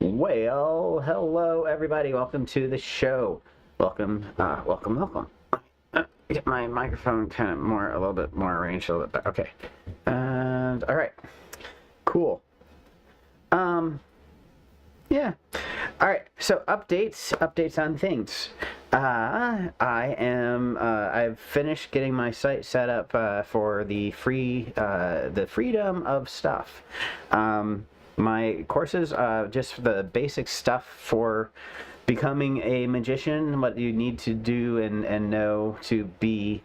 Well, hello everybody. Welcome to the show. Welcome. Get my microphone kind of a little bit more arranged, a little bit better. Okay. And all right. Cool. Yeah. All right. So updates on things. I've finished getting my site set up for the freedom of stuff. My courses, just the basic stuff for becoming a magician, what you need to do and know to be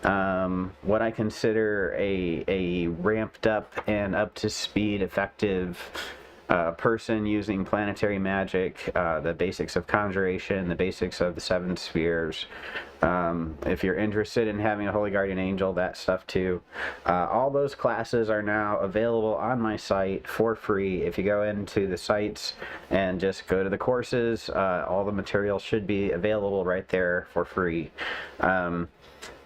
what I consider a ramped up and up to speed effective person using planetary magic, the basics of Conjuration, the basics of the 7 spheres. If you're interested in having a holy guardian angel, that stuff too. All those classes are now available on my site for free. If you go into the sites and just go to the courses, all the material should be available right there for free.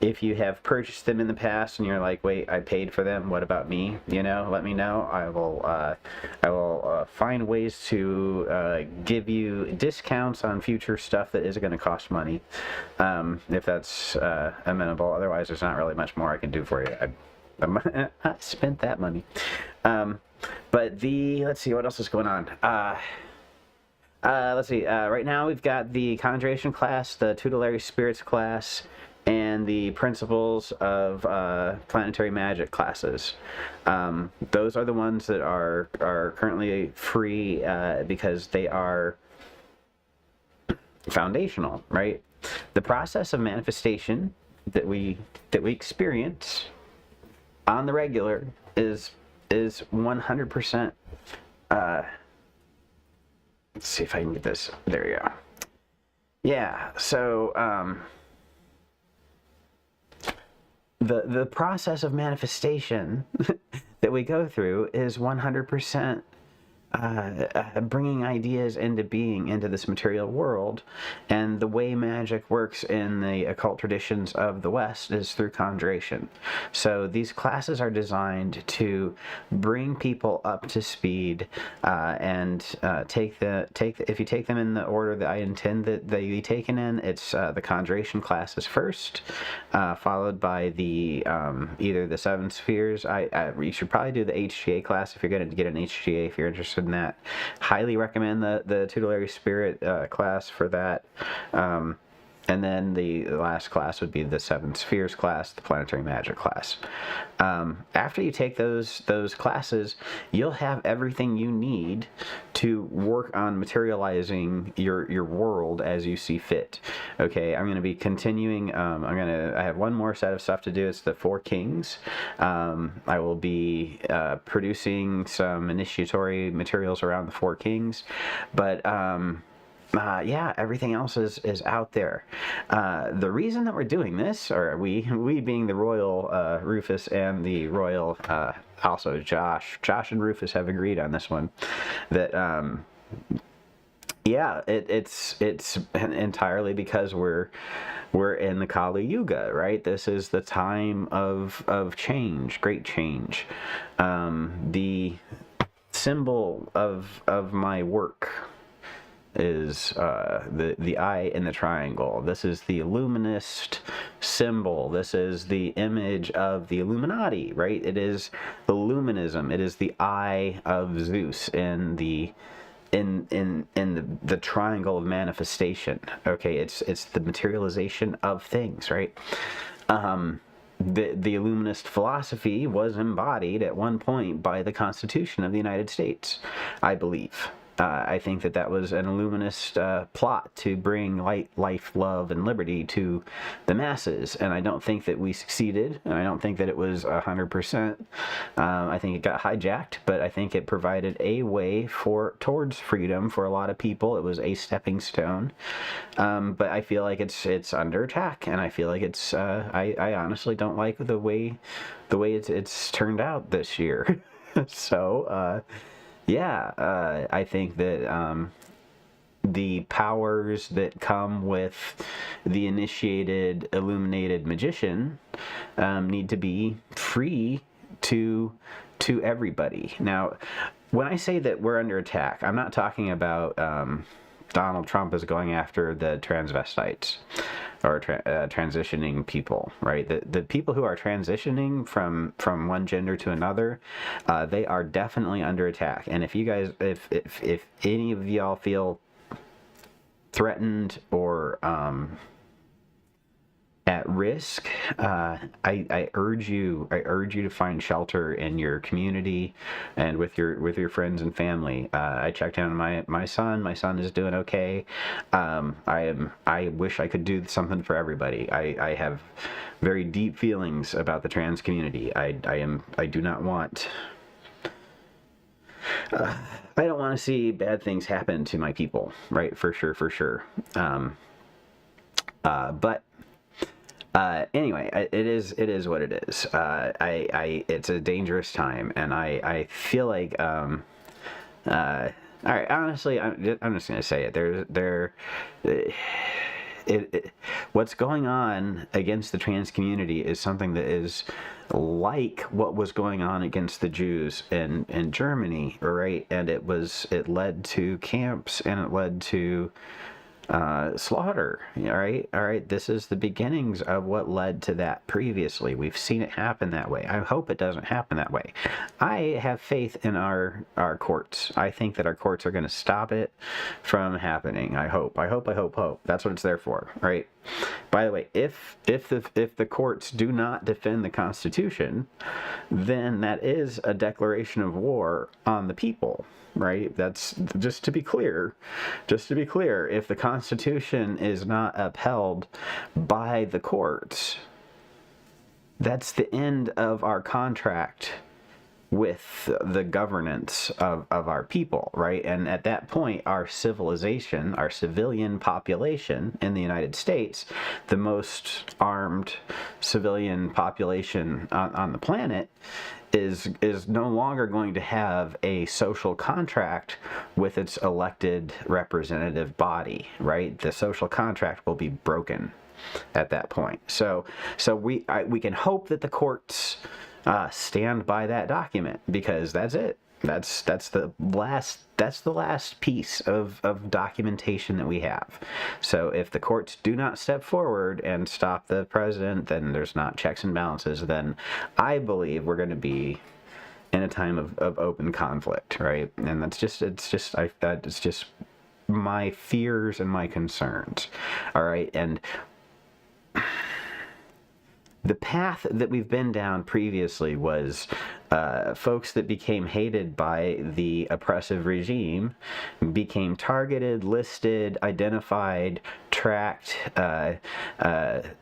If you have purchased them in the past and you're like, wait, I paid for them, what about me? Let me know. I will find ways to give you discounts on future stuff that isn't going to cost money, if that's amenable. Otherwise, there's not really much more I can do for you. I spent that money. But let's see, what else is going on? Let's see, right now we've got the Conjuration class, the Tutelary Spirits class, and the Principles of Planetary Magic classes. Those are the ones that are currently free because they are foundational, right? The process of manifestation that we experience on the regular is 100%. Let's see if I can get this. There we go. Yeah. So the process of manifestation that we go through is 100% bringing ideas into being into this material world, and the way magic works in the occult traditions of the West is through conjuration. So these classes are designed to bring people up to speed and if you take them in the order that I intend that they be taken in. It's the conjuration classes first, followed by the either the 7 spheres. You should probably do the HGA class if you're going to get an HGA, if you're interested in that. Highly recommend the Tutelary Spirit class for that. And then the last class would be the 7 spheres class, the planetary magic class. After you take those classes, you'll have everything you need to work on materializing your world as you see fit. Okay, I'm going to be continuing. I have one more set of stuff to do. It's the 4 kings. I will be producing some initiatory materials around the 4 kings, but yeah, everything else is out there. The reason that we're doing this, or we being the royal Rufus and the royal also Josh and Rufus have agreed on this one, that yeah, it's entirely because we're in the Kali Yuga, right? This is the time of change, great change. The symbol of my work is the eye in the triangle. This is the Illuminist symbol. This is the image of the Illuminati, right? It is Illuminism. It is the eye of Zeus in the triangle of manifestation. Okay, it's the materialization of things, right? The Illuminist philosophy was embodied at one point by the Constitution of the United States, I believe. I think that was an Illuminist plot to bring light, life, love, and liberty to the masses, and I don't think that we succeeded, and I don't think that it was 100%. I think it got hijacked, but I think it provided a way towards freedom for a lot of people. It was a stepping stone, but I feel like it's under attack, and I feel like it's I honestly don't like the way it's turned out this year. So yeah, I think that the powers that come with the initiated, illuminated magician need to be free to everybody. Now, when I say that we're under attack, I'm not talking about Donald Trump is going after the transvestites or transitioning people, right? The people who are transitioning from one gender to another, they are definitely under attack. And if you guys, if any of y'all feel threatened or at risk, I urge you to find shelter in your community and with your friends and family. I checked in on my son. My son is doing okay. I wish I could do something for everybody. I have very deep feelings about the trans community. I do not want. I don't want to see bad things happen to my people, right? For sure. But anyway, it is what it is. It's a dangerous time, and I feel like, all right, honestly, I'm just gonna say it. What's going on against the trans community is something that is like what was going on against the Jews in Germany, right? And it led to camps, and it led to slaughter. All right, this is the beginnings of what led to that previously. We've seen it happen that way. I hope it doesn't happen that way. I have faith in our courts. I think that our courts are going to stop it from happening. I hope. That's what it's there for, right? By the way, if the courts do not defend the Constitution, then that is a declaration of war on the people. Right? That's just to be clear. If the Constitution is not upheld by the courts, that's the end of our contract with the governance of our people, right? And at that point, our civilization, our civilian population in the United States, the most armed civilian population on the planet, is no longer going to have a social contract with its elected representative body, right? The social contract will be broken at that point. So we can hope that the courts stand by that document, because that's it. That's the last piece of documentation that we have. So if the courts do not step forward and stop the president, then there's not checks and balances. Then I believe we're going to be in a time of open conflict, right? And it's just my fears and my concerns. All right, and the path that we've been down previously was folks that became hated by the oppressive regime became targeted, listed, identified, tracked,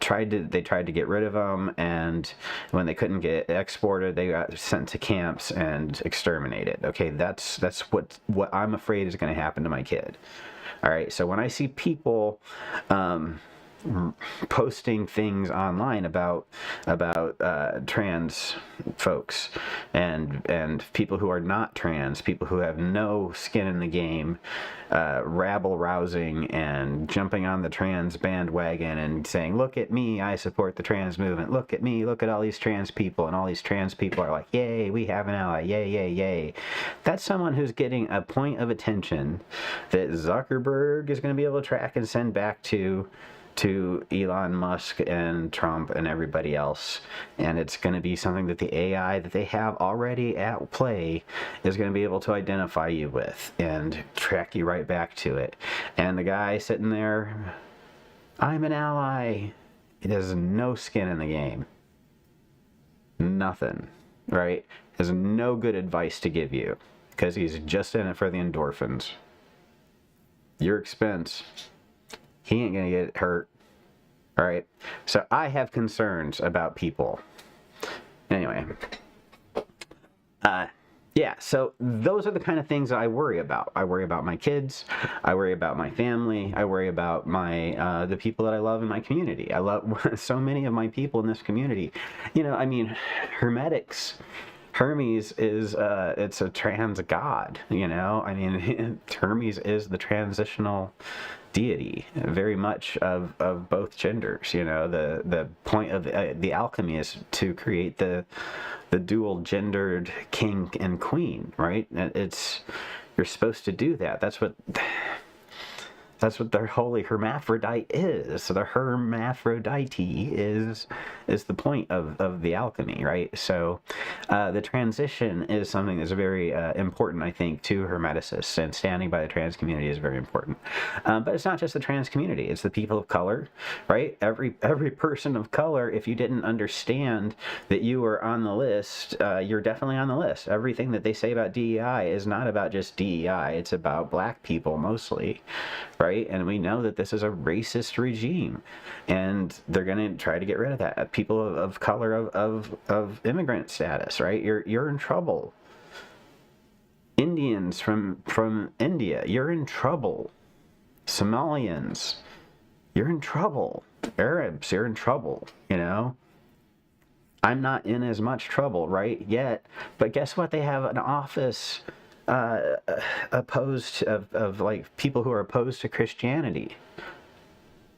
tried to get rid of them, and when they couldn't get exported, they got sent to camps and exterminated. Okay, that's what I'm afraid is going to happen to my kid. All right, so when I see people posting things online about trans folks and people who are not trans, people who have no skin in the game, rabble rousing and jumping on the trans bandwagon and saying, look at me, I support the trans movement, look at me, look at all these trans people, and all these trans people are like, yay, we have an ally, yay. That's someone who's getting a point of attention that Zuckerberg is going to be able to track and send back to Elon Musk and Trump and everybody else, and it's going to be something that the AI that they have already at play is going to be able to identify you with and track you right back to it. And the guy sitting there, I'm an ally, it has no skin in the game, nothing, right? Has no good advice to give you because he's just in it for the endorphins. Your expense. He ain't gonna get hurt. All right. So I have concerns about people. Anyway. Yeah, so those are the kind of things that I worry about. I worry about my kids. I worry about my family. I worry about my the people that I love in my community. I love so many of my people in this community. You know, I mean, Hermetics Hermes is it's a trans god, you know. I mean, Hermes is the transitional deity, very much of both genders. You know, the point of the alchemy is to create the dual gendered king and queen, right? It's you're supposed to do that. That's what their holy hermaphrodite is. So the hermaphrodite is the point of the alchemy, right? So the transition is something that's very important, I think, to Hermeticists, and standing by the trans community is very important. But it's not just the trans community; it's the people of color, right? Every person of color. If you didn't understand that you were on the list, you're definitely on the list. Everything that they say about DEI is not about just DEI; it's about Black people mostly, right? And we know that this is a racist regime, and they're going to try to get rid of that. People of color, of immigrant status, right? You're in trouble. Indians from India, you're in trouble. Somalians, you're in trouble. Arabs, you're in trouble, you know? I'm not in as much trouble, right, yet, but guess what? They have an office opposed of like people who are opposed to Christianity.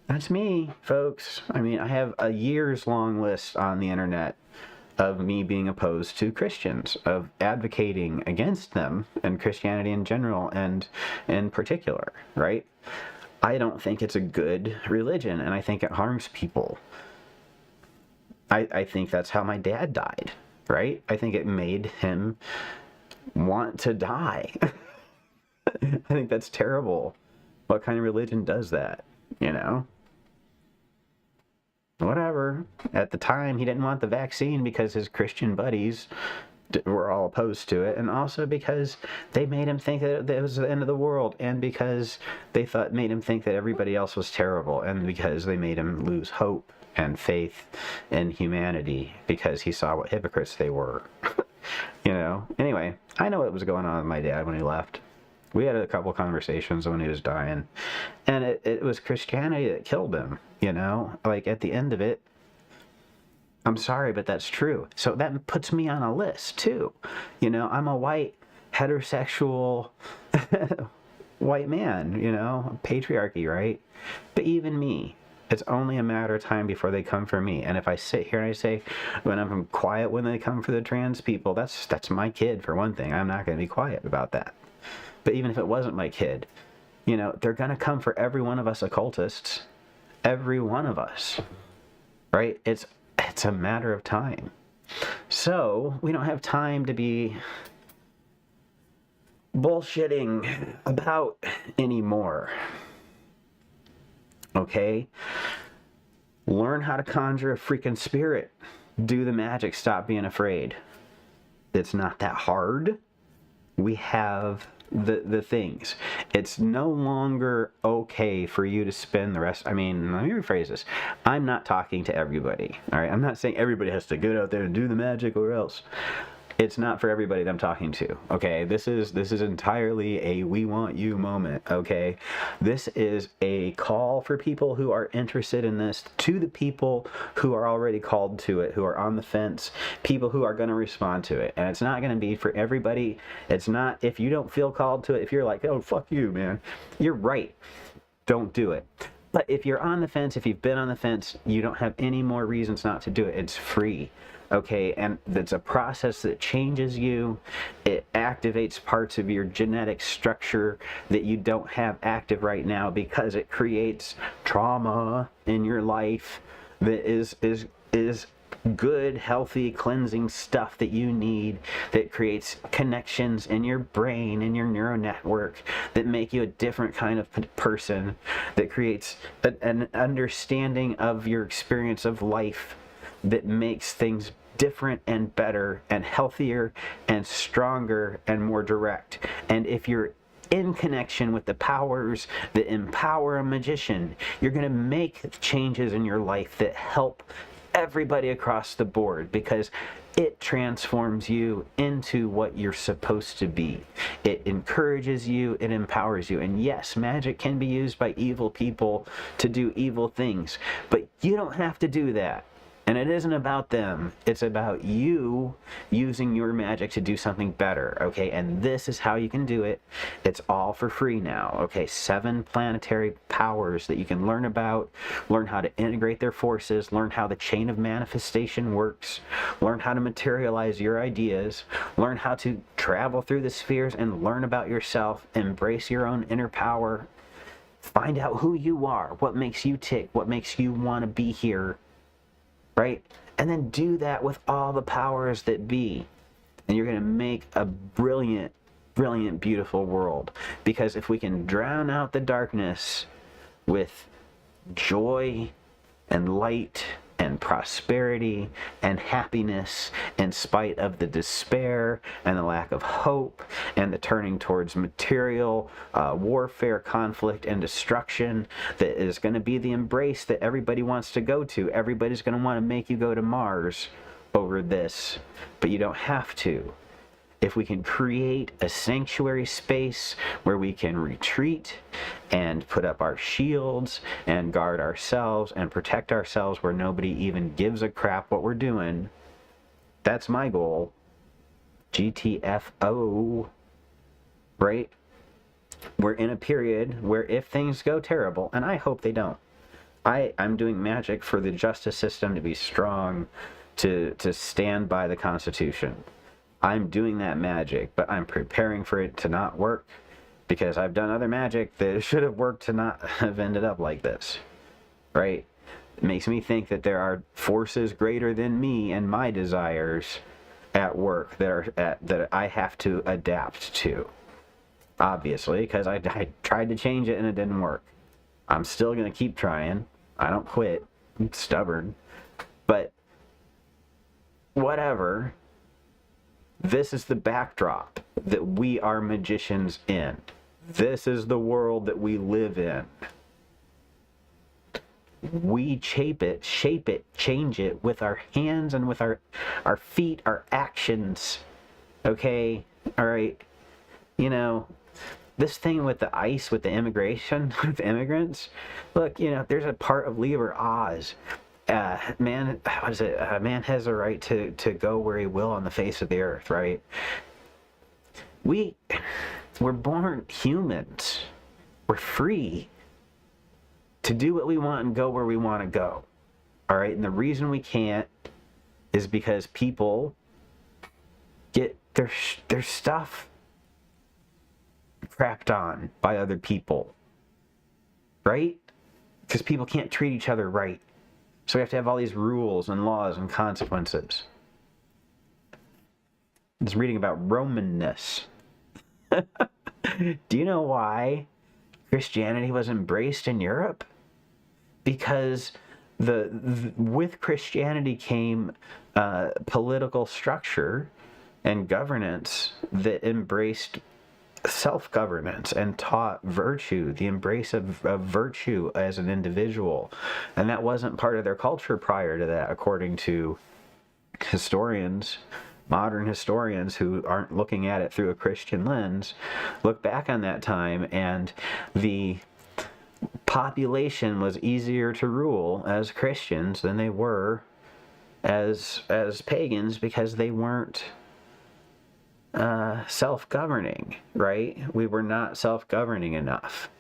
That's me, folks. I mean, I have a years long list on the internet of me being opposed to Christians, of advocating against them and Christianity in general and in particular, right? I don't think it's a good religion, and I think it harms people. I think that's how my dad died, right? I think it made him want to die. I think that's terrible. What kind of religion does that, you know? Whatever. At the time, he didn't want the vaccine because his Christian buddies were all opposed to it, and also because they made him think that it was the end of the world, and because they made him think that everybody else was terrible, and because they made him lose hope and faith in humanity because he saw what hypocrites they were. You know? Anyway, I know what was going on with my dad when he left. We had a couple conversations when he was dying, and it was Christianity that killed him, you know? Like, at the end of it, I'm sorry, but that's true. So that puts me on a list, too. You know, I'm a white, heterosexual white man, you know? Patriarchy, right? But even me, it's only a matter of time before they come for me. And if I sit here and I say, when I'm quiet when they come for the trans people, that's my kid, for one thing. I'm not going to be quiet about that. But even if it wasn't my kid, you know, they're going to come for every one of us occultists. Every one of us. Right? It's a matter of time. So, we don't have time to be bullshitting about anymore. Okay? Learn how to conjure a freaking spirit. Do the magic. Stop being afraid. It's not that hard. We have the things. It's no longer okay for you to spend the rest. I mean, let me rephrase this. I'm not talking to everybody. All right? I'm not saying everybody has to get out there and do the magic or else. It's not for everybody that I'm talking to, okay? This is entirely a we want you moment, okay? This is a call for people who are interested in this, to the people who are already called to it, who are on the fence, people who are going to respond to it. And it's not going to be for everybody. It's not, if you don't feel called to it, if you're like, oh, fuck you, man, you're right. Don't do it. But if you're on the fence, if you've been on the fence, you don't have any more reasons not to do it. It's free. Okay, and it's a process that changes you. It activates parts of your genetic structure that you don't have active right now because it creates trauma in your life that is good, healthy, cleansing stuff that you need, that creates connections in your brain, in your neural network, that make you a different kind of person, that creates an understanding of your experience of life, that makes things different and better and healthier and stronger and more direct. And if you're in connection with the powers that empower a magician, you're going to make changes in your life that help everybody across the board, because it transforms you into what you're supposed to be. It encourages you, it empowers you. And yes, magic can be used by evil people to do evil things, but you don't have to do that. And it isn't about them. It's about you using your magic to do something better, okay? And this is how you can do it. It's all for free now, okay? 7 planetary powers that you can learn about, learn how to integrate their forces, learn how the chain of manifestation works, learn how to materialize your ideas, learn how to travel through the spheres and learn about yourself, embrace your own inner power, find out who you are, what makes you tick, what makes you want to be here, right? And then do that with all the powers that be. And you're going to make a brilliant, brilliant, beautiful world. Because if we can drown out the darkness with joy and light and prosperity and happiness in spite of the despair and the lack of hope and the turning towards material warfare, conflict, and destruction that is going to be the embrace that everybody wants to go to. Everybody's going to want to make you go to Mars over this, but you don't have to. If we can create a sanctuary space where we can retreat and put up our shields and guard ourselves and protect ourselves where nobody even gives a crap what we're doing, that's my goal. GTFO, right? We're in a period where if things go terrible, and I hope they don't, I'm doing magic for the justice system to be strong, to stand by the Constitution. I'm doing that magic, but I'm preparing for it to not work because I've done other magic that should have worked to not have ended up like this, right? It makes me think that there are forces greater than me and my desires at work that I have to adapt to, obviously, because I tried to change it and it didn't work. I'm still going to keep trying. I don't quit. I'm stubborn. But whatever. This is the backdrop that we are magicians in. This is the world that we live in. We shape it, change it with our hands and with our feet, our actions. Okay? All right? You know, this thing with the ICE, with the immigration, with immigrants, look, you know, there's a part of Liber Oz. Man has a right to go where he will on the face of the earth, right? We're born humans. We're free to do what we want and go where we want to go. All right? And the reason we can't is because people get their stuff crapped on by other people. Right? Because people can't treat each other right. So we have to have all these rules and laws and consequences. I was reading about Romanness. Do you know why Christianity was embraced in Europe? Because with Christianity came political structure and governance that embraced self-governance and taught virtue, the embrace of virtue as an individual. And that wasn't part of their culture prior to that, according to historians, modern historians who aren't looking at it through a Christian lens, look back on that time, and the population was easier to rule as Christians than they were as pagans, because they weren't self-governing, right? We were not self-governing enough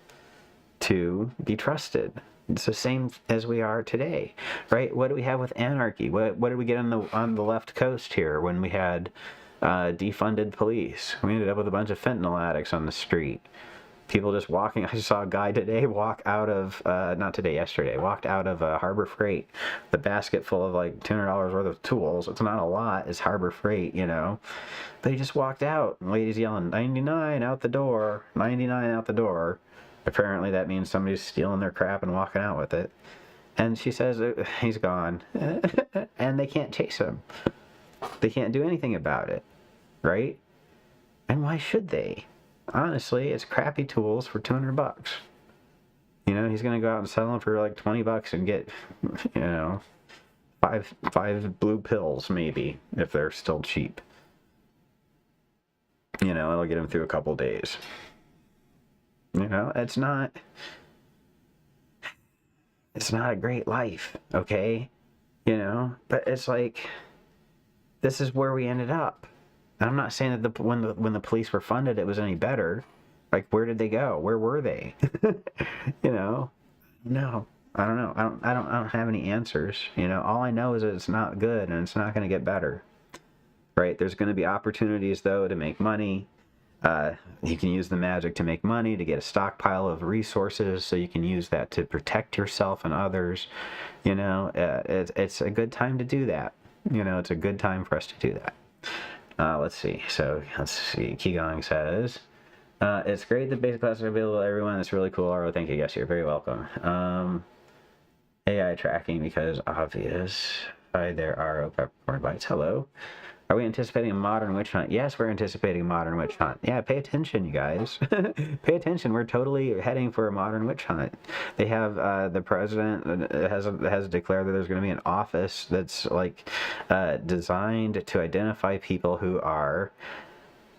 to be trusted. It's the same as we are today, right? What do we have with anarchy? What did we get on the left coast here when we had defunded police? We ended up with a bunch of fentanyl addicts on the street. People just walking. I saw a guy today walk out of, yesterday, walked out of Harbor Freight, the basket full of like $200 worth of tools. It's not a lot, it's Harbor Freight, you know. But he just walked out, and ladies yelling, 99 out the door, 99 out the door. Apparently that means somebody's stealing their crap and walking out with it. And she says, he's gone. And they can't chase him. They can't do anything about it, right? And why should they? Honestly, it's crappy tools for $200. You know, he's gonna go out and sell them for like $20 and get, you know, five blue pills maybe, if they're still cheap. You know, it'll get him through a couple days. You know, it's not a great life, okay? But it's like, this is where we ended up. And I'm not saying that when the police were funded, it was any better. Like, where did they go? Where were they? No, I don't know. I don't have any answers. All I know is that it's not good and it's not going to get better. Right? There's going to be opportunities though to make money. You can use the magic to make money, to get a stockpile of resources, so you can use that to protect yourself and others. It's a good time to do that. It's a good time for us to do that. Let's see. Qigong says, it's great that basic classes are available to everyone. It's really cool. Aro, thank you. Yes, you're very welcome. AI tracking because obvious. Hi there, Aro Peppercorn Bites. Hello. Are we anticipating a modern witch hunt? Yes, we're anticipating a modern witch hunt. Yeah, pay attention, you guys. Pay attention. We're totally heading for a modern witch hunt. They have the president has declared that there's going to be an office that's like designed to identify people who are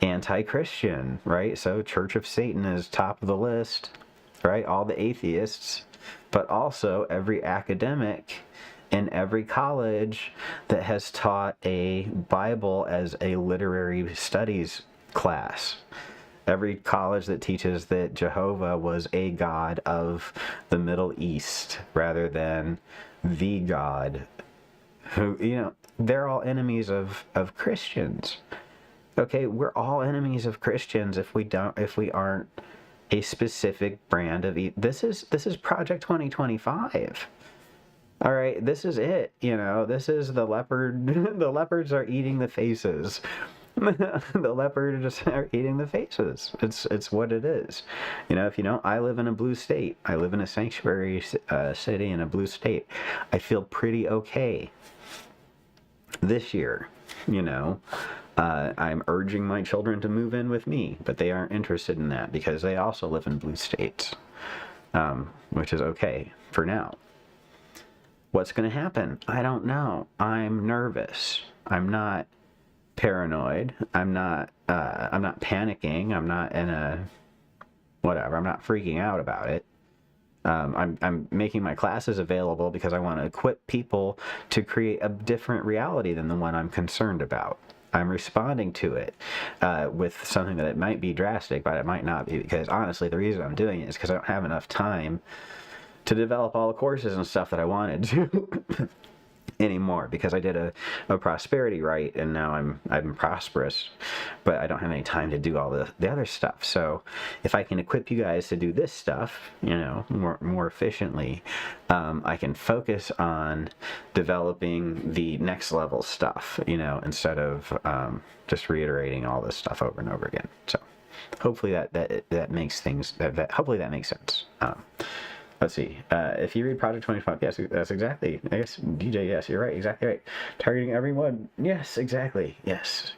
anti-Christian, right? So Church of Satan is top of the list, right? All the atheists, but also every academic in every college that has taught a Bible as a literary studies class. Every college that teaches that Jehovah was a god of the Middle East rather than the God, who, they're all enemies of Christians. Okay, we're all enemies of Christians if we aren't a specific brand of this is Project 2025. All right, this is it. This is the leopard. The leopards are eating the faces. The leopards are eating the faces. It's what it is. If you don't, I live in a blue state. I live in a sanctuary city in a blue state. I feel pretty okay this year. I'm urging my children to move in with me, but they aren't interested in that because they also live in blue states, which is okay for now. What's going to happen? I don't know. I'm nervous. I'm not paranoid. I'm not panicking. I'm not in a whatever. I'm not freaking out about it. I'm making my classes available because I want to equip people to create a different reality than the one I'm concerned about. I'm responding to it with something that it might be drastic, but it might not be, because honestly, the reason I'm doing it is because I don't have enough time to develop all the courses and stuff that I wanted to anymore, because I did a prosperity rite and now I'm prosperous, but I don't have any time to do all the other stuff. So if I can equip you guys to do this stuff, more efficiently, I can focus on developing the next level stuff, instead of just reiterating all this stuff over and over again. So hopefully that makes things hopefully that makes sense. Let's see. If you read Project 25, yes, that's exactly. I guess, DJ, yes, you're right. Exactly right. Targeting everyone. Yes, exactly. Yes.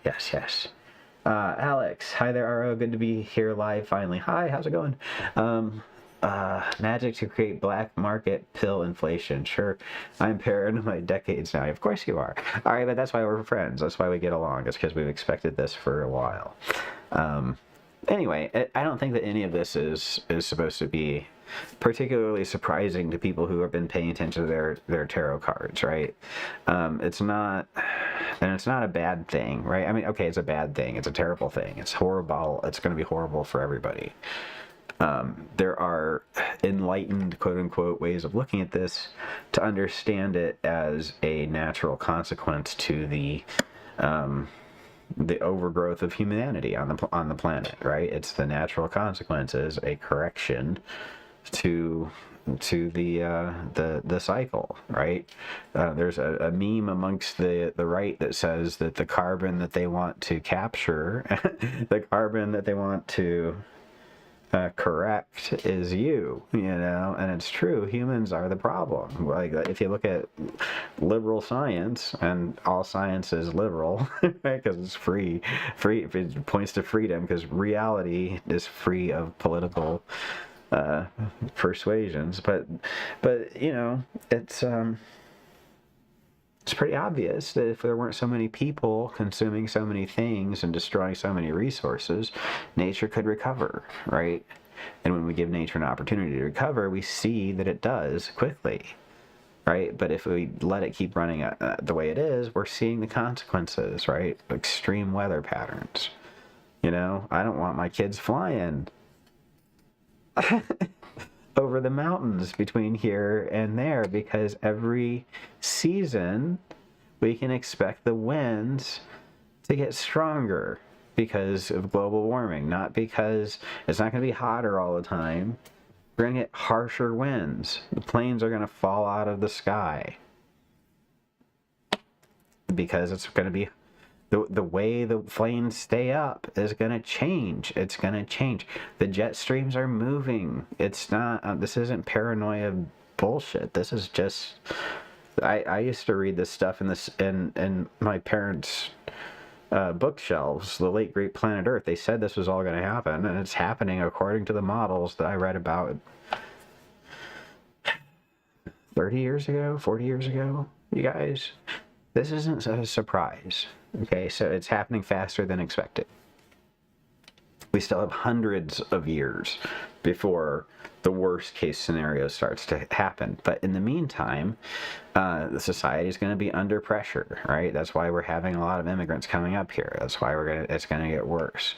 Alex, hi there, Aro. Good to be here live finally. Hi, how's it going? Magic to create black market pill inflation. Sure, I'm paranoid decades now. Of course you are. All right, but that's why we're friends. That's why we get along. It's because we've expected this for a while. Anyway, I don't think that any of this is supposed to be particularly surprising to people who have been paying attention to their tarot cards, right? It's not a bad thing, right? I mean, okay, it's a bad thing. It's a terrible thing. It's horrible. It's going to be horrible for everybody. There are enlightened, quote-unquote, ways of looking at this to understand it as a natural consequence to the overgrowth of humanity on the planet, right? It's the natural consequences, a correction to the cycle, right? There's a meme amongst the right that says that the carbon that they want to capture, the carbon that they want to correct is you, and it's true. Humans are the problem. Like, if you look at liberal science, and all science is liberal, right? Because it's free. It points to freedom, because reality is free of political persuasions. But it's pretty obvious that if there weren't so many people consuming so many things and destroying so many resources, nature could recover, right? And when we give nature an opportunity to recover, we see that it does quickly. right? But if we let it keep running the way it is, we're seeing the consequences, right? Extreme weather patterns. You know, I don't want my kids flying over the mountains between here and there, because every season we can expect the winds to get stronger because of global warming, not because it's not going to be hotter all the time. We're going to get harsher winds. The planes are going to fall out of the sky because it's going to be the way the planes stay up is going to change. It's going to change. The jet streams are moving. It's not, this isn't paranoia bullshit. This is just, I used to read this stuff in my parents' bookshelves, The Late Great Planet Earth. They said this was all going to happen, and it's happening according to the models that I read about 30 years ago, 40 years ago, you guys. This isn't a surprise, okay? So it's happening faster than expected. We still have hundreds of years before the worst case scenario starts to happen. But in the meantime, the society is going to be under pressure, right? That's why we're having a lot of immigrants coming up here. That's why it's going to get worse,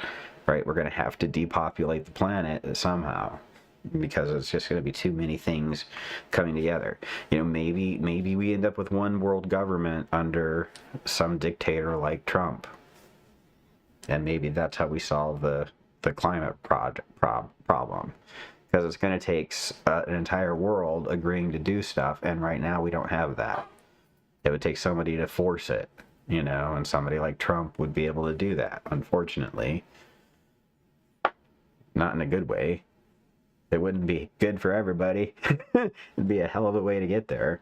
right? We're going to have to depopulate the planet somehow, because it's just going to be too many things coming together. You know, maybe we end up with one world government under some dictator like Trump, and maybe that's how we solve the climate problem, because it's going to take an entire world agreeing to do stuff, and right now we don't have that. It would take somebody to force it, you know, and somebody like Trump would be able to do that. Unfortunately, not in a good way. It wouldn't be good for everybody. It'd be a hell of a way to get there.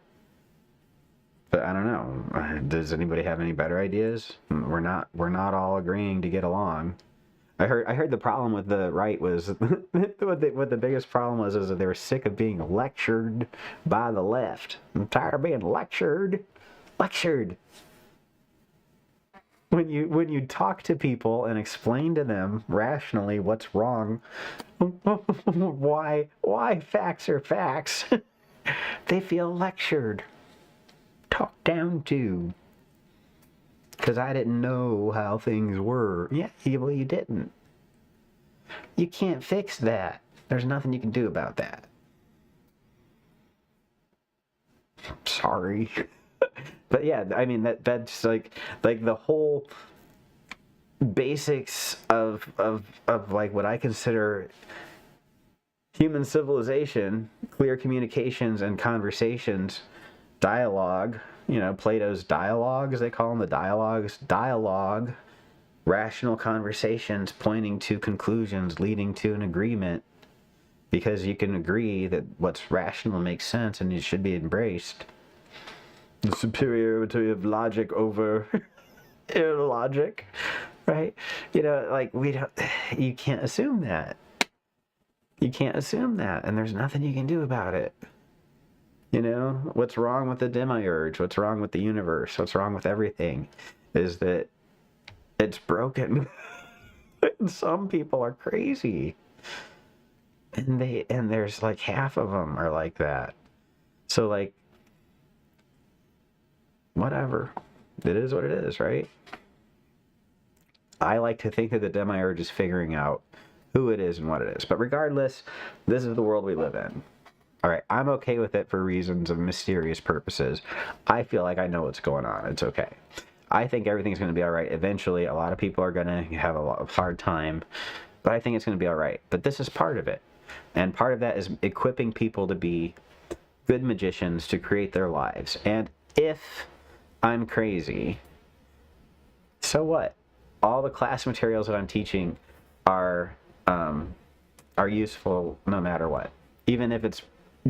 But I don't know. Does anybody have any better ideas? We're not all agreeing to get along. I heard the problem with the right was what the biggest problem was is that they were sick of being lectured by the left. I'm tired of being lectured. When you talk to people and explain to them rationally what's wrong, why facts are facts, they feel lectured, talked down to, because I didn't know how things were. Yeah, well, you didn't. You can't fix that. There's nothing you can do about that. Sorry. But yeah, I mean that's like the whole basics of like what I consider human civilization, clear communications and conversations, dialogue, you know, Plato's dialogues, they call them the dialogue, rational conversations pointing to conclusions, leading to an agreement, because you can agree that what's rational makes sense and it should be embraced. The superiority of logic over illogic, right? You know, like you can't assume that. You can't assume that, and there's nothing you can do about it. You know, what's wrong with the demiurge? What's wrong with the universe? What's wrong with everything is that it's broken. Some people are crazy. And there's like half of them are like that. So like, whatever. It is what it is, right? I like to think that the demiurge is figuring out who it is and what it is. But regardless, this is the world we live in. All right, I'm okay with it for reasons of mysterious purposes. I feel like I know what's going on. It's okay. I think everything's going to be all right. Eventually, a lot of people are going to have a hard time, but I think it's going to be all right. But this is part of it. And part of that is equipping people to be good magicians to create their lives. And if I'm crazy, so what? All the class materials that I'm teaching are useful no matter what. Even if it's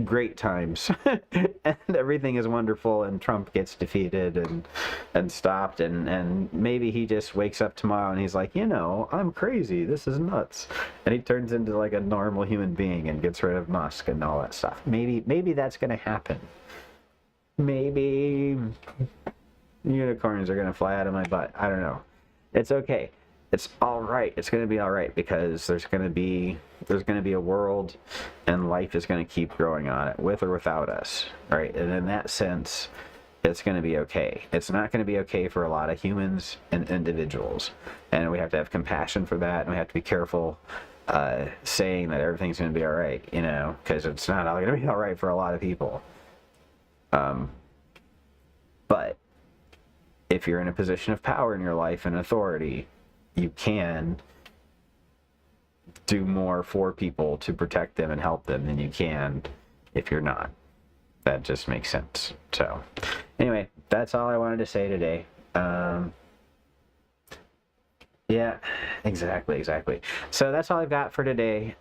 great times and everything is wonderful and Trump gets defeated and stopped and maybe he just wakes up tomorrow and he's like, you know, I'm crazy, this is nuts, and he turns into like a normal human being and gets rid of Musk and all that stuff. Maybe that's gonna happen. Maybe unicorns are gonna fly out of my butt. I don't know. It's okay. it's all right. It's going to be all right, because there's going to be a world, and life is going to keep growing on it, with or without us, right? And in that sense, it's going to be okay. It's not going to be okay for a lot of humans and individuals, and we have to have compassion for that, and we have to be careful saying that everything's going to be all right, you know, because it's not all going to be all right for a lot of people. But if you're in a position of power in your life and authority, you can do more for people to protect them and help them than you can if you're not. That just makes sense. So anyway, that's all I wanted to say today. Yeah, exactly. So that's all I've got for today.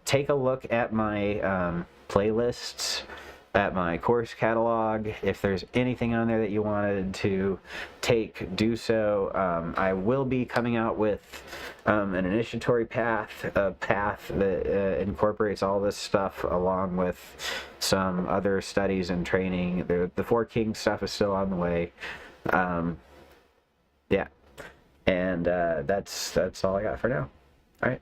Take a look at my playlists, at my course catalog. If there's anything on there that you wanted to take, do so. I will be coming out with an initiatory path, a path that incorporates all this stuff, along with some other studies and training. The Four Kings stuff is still on the way. Yeah, and that's all I got for now. All right.